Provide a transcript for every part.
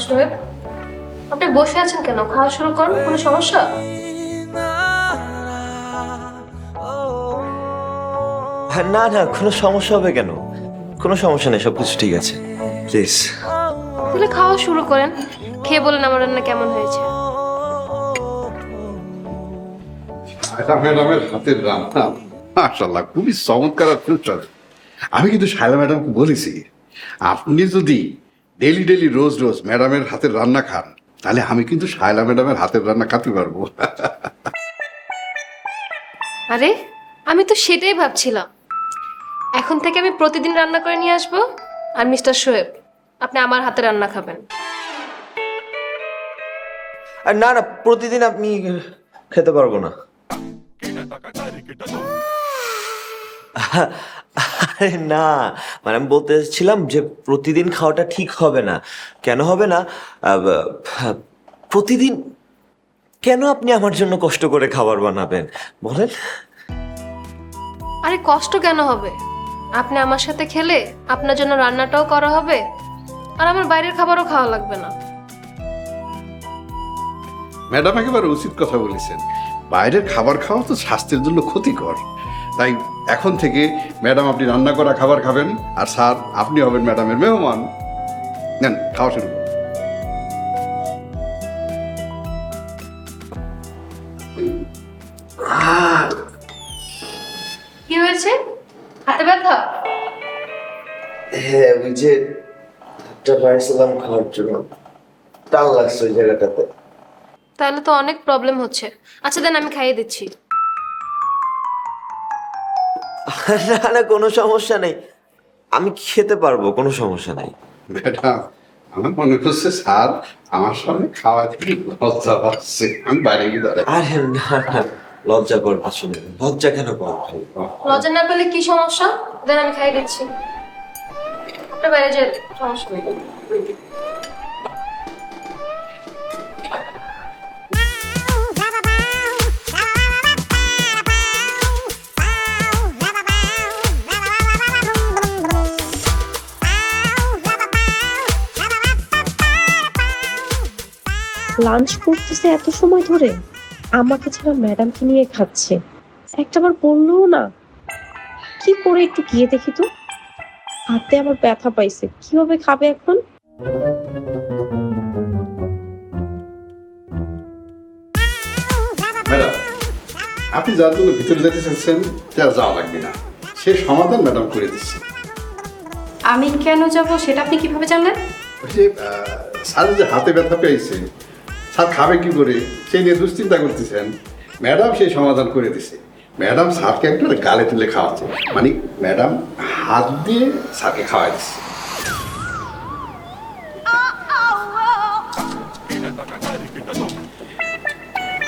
শোয়েব, আপনি বসে আছেন কেন? খাওয়া শুরু করুন। কোনো সমস্যা? না না, কোনো সমস্যা হবে কেন? কোনো সমস্যা নেই, সবকিছু ঠিক আছে। প্লিজ। তাহলে খাওয়া শুরু করেন। খেয়ে বলেন আমার রান্না কেমন হয়েছে। এটা ম্যাডামের হাতের রান্না মাশাআল্লাহ খুবই চমৎকার আর সুস্বাদু। আমি কিন্তু শায়লা ম্যাডামকে বলেছি, আপনি যদি ডেলি ডেলি রোজ রোজ ম্যাডামের হাতের রান্না খান, তাহলে আমি কিন্তু শায়লা ম্যাডামের হাতের রান্না খেতে পারবো। আরে আমি তো সেটাই ভাবছিলাম। এখন থেকে আমি প্রতিদিন রান্না করে নিয়ে আসবো। আর মিস্টার শোয়েব, আপনি আমার হাতে রান্না খাবেন। আর না না, প্রতিদিন আপনি খেতে পারবো না। আরে না, মানে আমি বলতে চাচ্ছিলাম যে প্রতিদিন খাওয়াটা ঠিক হবে না। কেন হবে না? প্রতিদিন কেন আপনি আমার জন্য কষ্ট করে খাবার বানাবেন বলেন? আরে কষ্ট কেন হবে? আপনি আমার সাথে খেলে আপনার জন্য রান্নাটাও করা হবে, আর আমার বাইরের খাবারও খাওয়া লাগবে না। ম্যাডাম একেবারে উচিত কথা বলেছেন, বাইরের খাবার খাওয়া তো স্বাস্থ্যের জন্য ক্ষতিকর। তাই এখন থেকে ম্যাডাম আপনি রান্না করা খাবার খাবেন, আর স্যার আপনি হবেন ম্যাডামের মেহমান। নেন খাওয়া শুরু করুন। কি হয়েছে? হাতে ব্যথা? হ্যাঁ, ওই যে একটা পাইছিলাম খাওয়ার জন্য, টান লাগছে ওই জায়গাটাতে। তাহলে তো অনেক প্রবলেম হচ্ছে। আচ্ছা দেন, আমি খাইয়ে দিচ্ছি। না না, কোনো সমস্যা নেই, আমি খেতে পারবো, কোনো সমস্যা নেই। ম্যাডাম আমার মনে হচ্ছে স্যার আমার সামনে খাওয়া থেকে লজ্জা পাচ্ছে, আমি বাইরে গিয়ে দাঁড়াই। আরে না না, লজ্জা কর আসলে, লজ্জা কেন পাবো? লজ্জা না পেলে কি সমস্যা? দেন আমি খাইয়ে দিচ্ছি। আপনার বাইরে যে সমস্যা নেই। লাঞ্চ করতেছে এত সময় ধরে, আমাকে ছাড়া ম্যাডামকে নিয়ে খাচ্ছে। একটাবার বললেও না। কি করে একটু গিয়ে দেখি তো। হাতে আমার ব্যথা পাইছে, কিভাবে খাবে এখন? ম্যাডাম আপনি যার জন্য ভিতরে যেতে চাচ্ছেন তার যাওয়া লাগবে না, সে সমাধান ম্যাডাম করে দিচ্ছে। আমি কেন যাব সেটা আপনি কিভাবে জানলেন? ওই যে স্যার যে হাতে ব্যথা পেয়েছে, স্যার খাবে কি করে সেই নিয়ে দুশ্চিন্তা করতেছেন, ম্যাডাম সেই সমাধান করে দিছে। ম্যাডাম স্যারকে একটু গালে তুলে খাওয়াচ্ছে, মানে ম্যাডাম হাত দিয়ে স্যারকে খাওয়াই দিচ্ছে।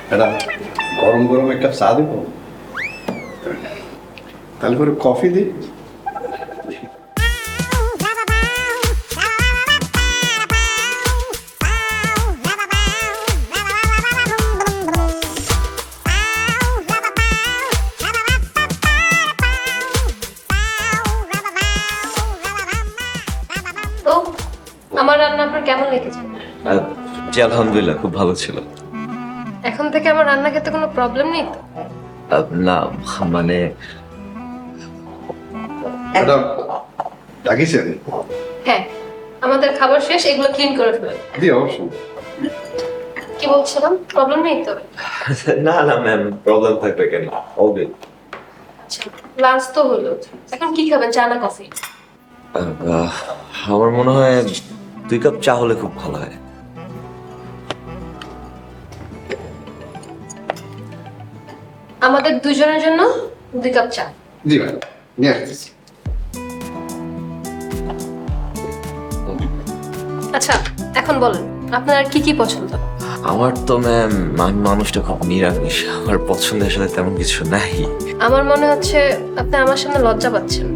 ম্যাডাম গরম গরম একটা চা দেব, তাহলে করে কফি দিই। তো আমার রান্না আপনার কেমন লেগেছে? জি আলহামদুলিল্লাহ, খুব ভালো ছিল। এখন থেকে আমার রান্না খেতে কোনো প্রবলেম নেই তো? না মানে ম্যাডাম ডাকিছেন? হ্যাঁ, আমাদের খাবার শেষ, এগুলো ক্লিন করে ফেলেন। জি অবশ্যই। কি বলছিলাম, প্রবলেম নেই তো? না না ম্যাম, প্রবলেম থাকবে কেন? হবে। আচ্ছা, লাঞ্চ তো হলো, এখন কি খাবেন, চা না কফি? আমার মনে হয় 2 কাপ চা হলে খুব ভালো হয়। আমাদের দুজনের জন্য 2 কাপ চা। জি ম্যাডাম নিয়ে আসতেছি। আচ্ছা এখন বলেন, আপনার আর কি কি পছন্দ? আমার তো ম্যাম, আমি মানুষটা খুব নিরামিষ, আমার পছন্দের সাথে তেমন কিছু নাই। আমার মনে হচ্ছে আপনি আমার সামনে লজ্জা পাচ্ছেন।